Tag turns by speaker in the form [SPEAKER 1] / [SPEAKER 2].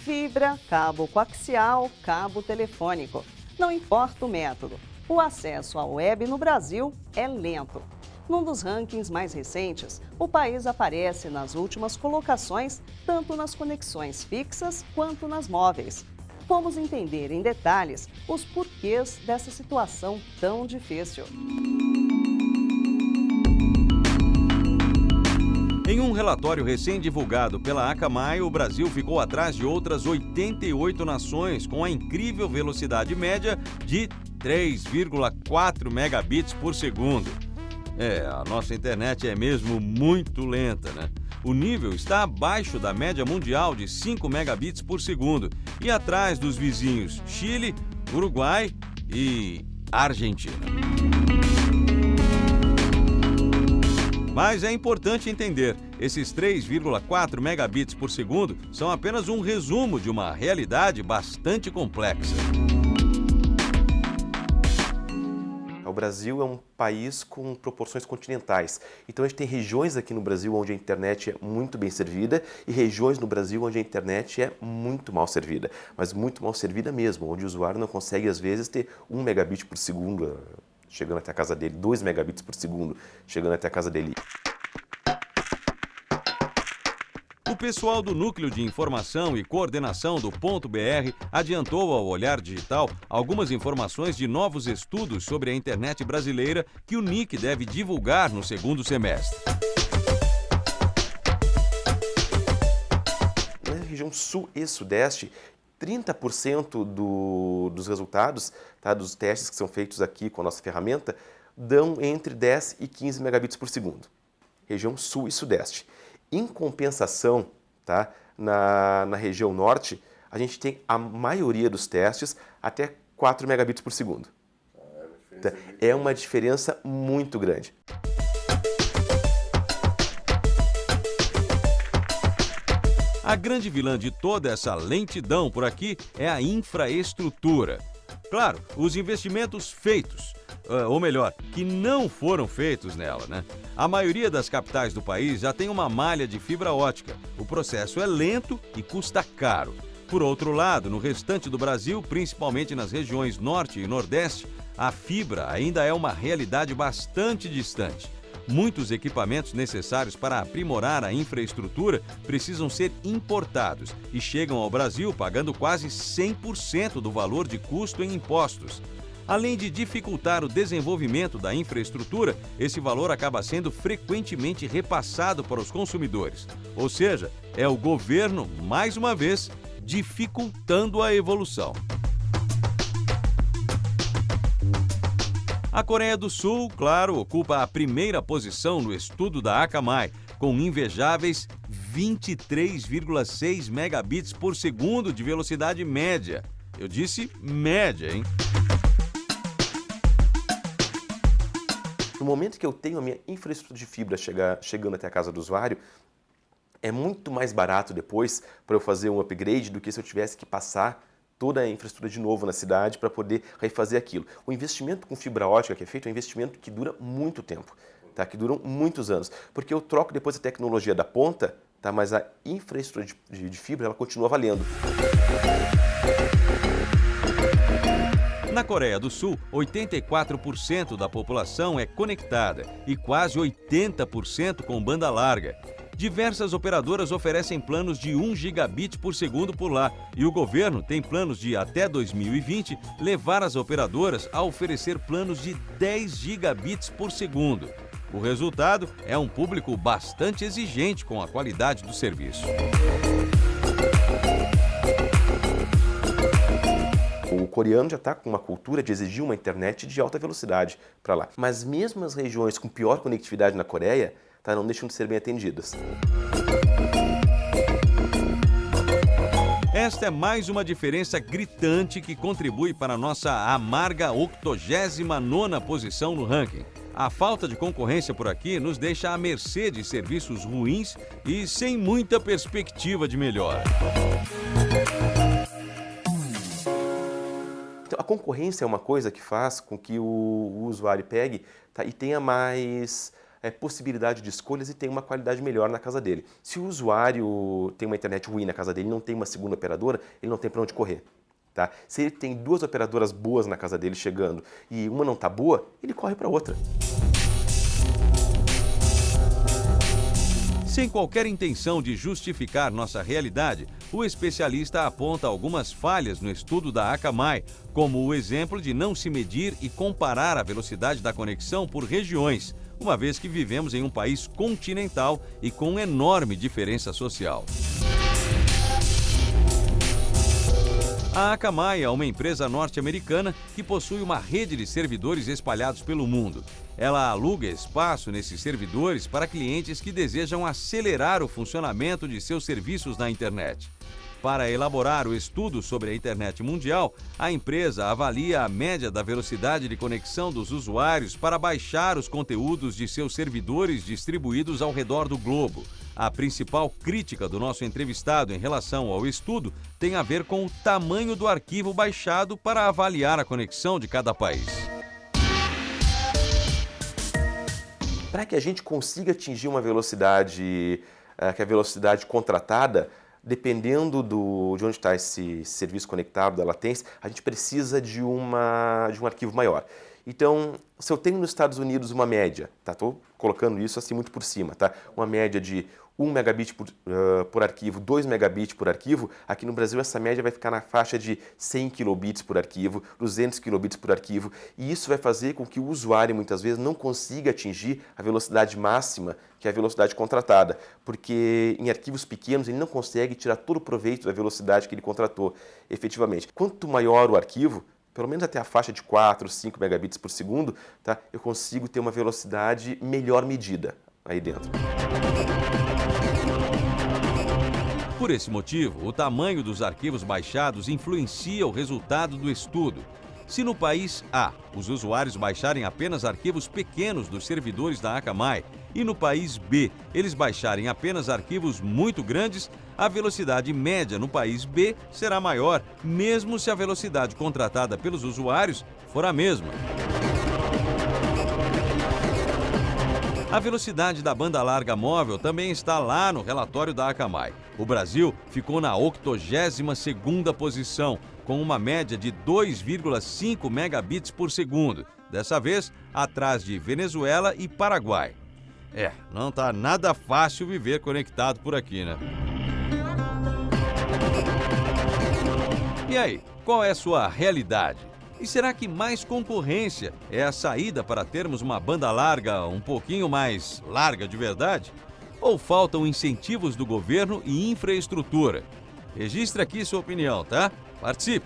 [SPEAKER 1] fibra, cabo coaxial, cabo telefônico. Não importa o método, o acesso à web no Brasil é lento. Num dos rankings mais recentes, o país aparece nas últimas colocações, tanto nas conexões fixas quanto nas móveis. Vamos entender em detalhes os porquês dessa situação tão difícil.
[SPEAKER 2] Em um relatório recém-divulgado pela Akamai, o Brasil ficou atrás de outras 88 nações com a incrível velocidade média de 3,4 megabits por segundo. A nossa internet é mesmo muito lenta, né? O nível está abaixo da média mundial de 5 megabits por segundo e atrás dos vizinhos Chile, Uruguai e Argentina. Mas é importante entender, esses 3,4 megabits por segundo são apenas um resumo de uma realidade bastante complexa.
[SPEAKER 3] O Brasil é um país com proporções continentais. Então a gente tem regiões aqui no Brasil onde a internet é muito bem servida e regiões no Brasil onde a internet é muito mal servida. Mas muito mal servida mesmo, onde o usuário não consegue às vezes ter 1 megabit por segundo chegando até a casa dele, 2 megabits por segundo chegando até a casa dele.
[SPEAKER 2] O pessoal do Núcleo de Informação e Coordenação do Ponto BR adiantou ao Olhar Digital algumas informações de novos estudos sobre a internet brasileira que o NIC deve divulgar no segundo semestre.
[SPEAKER 3] Na região sul e sudeste, 30% dos resultados, tá, dos testes que são feitos aqui com a nossa ferramenta, dão entre 10 e 15 megabits por segundo. Região sul e sudeste. Em compensação, tá, na região norte, a gente tem a maioria dos testes até 4 megabits por segundo. É uma diferença muito grande.
[SPEAKER 2] A grande vilã de toda essa lentidão por aqui é a infraestrutura. Claro, os investimentos feitos, ou melhor, que não foram feitos nela, né? A maioria das capitais do país já tem uma malha de fibra ótica. O processo é lento e custa caro. Por outro lado, no restante do Brasil, principalmente nas regiões norte e nordeste, a fibra ainda é uma realidade bastante distante. Muitos equipamentos necessários para aprimorar a infraestrutura precisam ser importados e chegam ao Brasil pagando quase 100% do valor de custo em impostos. Além de dificultar o desenvolvimento da infraestrutura, esse valor acaba sendo frequentemente repassado para os consumidores. Ou seja, é o governo, mais uma vez, dificultando a evolução. A Coreia do Sul, claro, ocupa a primeira posição no estudo da Akamai, com invejáveis 23,6 megabits por segundo de velocidade média. Eu disse média, hein?
[SPEAKER 3] No momento que eu tenho a minha infraestrutura de fibra chegando até a casa do usuário, é muito mais barato depois para eu fazer um upgrade do que se eu tivesse que passar toda a infraestrutura de novo na cidade para poder refazer aquilo. O investimento com fibra ótica que é feito é um investimento que dura muito tempo, tá? Que duram muitos anos, porque eu troco depois a tecnologia da ponta, tá? Mas a infraestrutura de fibra ela continua valendo.
[SPEAKER 2] Na Coreia do Sul, 84% da população é conectada e quase 80% com banda larga. Diversas operadoras oferecem planos de 1 gigabit por segundo por lá e o governo tem planos de, até 2020, levar as operadoras a oferecer planos de 10 gigabits por segundo. O resultado é um público bastante exigente com a qualidade do serviço.
[SPEAKER 3] O coreano já está com uma cultura de exigir uma internet de alta velocidade para lá. Mas mesmo as regiões com pior conectividade na Coreia, tá, não deixam de ser bem atendidas.
[SPEAKER 2] Esta é mais uma diferença gritante que contribui para a nossa amarga 89ª posição no ranking. A falta de concorrência por aqui nos deixa à mercê de serviços ruins e sem muita perspectiva de melhora.
[SPEAKER 3] Então, a concorrência é uma coisa que faz com que o usuário pegue, tá, e tenha mais possibilidade de escolhas e tem uma qualidade melhor na casa dele. Se o usuário tem uma internet ruim na casa dele e não tem uma segunda operadora, ele não tem para onde correr. Tá? Se ele tem 2 operadoras boas na casa dele chegando e uma não está boa, ele corre para outra.
[SPEAKER 2] Sem qualquer intenção de justificar nossa realidade, o especialista aponta algumas falhas no estudo da Akamai, como o exemplo de não se medir e comparar a velocidade da conexão por regiões, uma vez que vivemos em um país continental e com enorme diferença social. A Akamai é uma empresa norte-americana que possui uma rede de servidores espalhados pelo mundo. Ela aluga espaço nesses servidores para clientes que desejam acelerar o funcionamento de seus serviços na internet. Para elaborar o estudo sobre a internet mundial, a empresa avalia a média da velocidade de conexão dos usuários para baixar os conteúdos de seus servidores distribuídos ao redor do globo. A principal crítica do nosso entrevistado em relação ao estudo tem a ver com o tamanho do arquivo baixado para avaliar a conexão de cada país.
[SPEAKER 3] Para que a gente consiga atingir uma velocidade, que é a velocidade contratada, dependendo de onde está esse serviço conectado, da latência, a gente precisa de um arquivo maior. Então, se eu tenho nos Estados Unidos uma média, tá? Estou colocando isso assim muito por cima, tá? Uma média de 1 megabit por arquivo, 2 megabits por arquivo, aqui no Brasil essa média vai ficar na faixa de 100 kilobits por arquivo, 200 kilobits por arquivo, e isso vai fazer com que o usuário muitas vezes não consiga atingir a velocidade máxima, que é a velocidade contratada, porque em arquivos pequenos ele não consegue tirar todo o proveito da velocidade que ele contratou efetivamente. Quanto maior o arquivo, pelo menos até a faixa de 4, 5 megabits por segundo, tá? Eu consigo ter uma velocidade melhor medida aí dentro.
[SPEAKER 2] Por esse motivo, o tamanho dos arquivos baixados influencia o resultado do estudo. Se no país A, os usuários baixarem apenas arquivos pequenos dos servidores da Akamai e no país B, eles baixarem apenas arquivos muito grandes, a velocidade média no país B será maior, mesmo se a velocidade contratada pelos usuários for a mesma. A velocidade da banda larga móvel também está lá no relatório da Akamai. O Brasil ficou na 82ª posição, com uma média de 2,5 megabits por segundo, dessa vez atrás de Venezuela e Paraguai. Não tá nada fácil viver conectado por aqui, né? E aí, qual é a sua realidade? E será que mais concorrência é a saída para termos uma banda larga um pouquinho mais larga de verdade? Ou faltam incentivos do governo e infraestrutura? Registre aqui sua opinião, tá? Participe!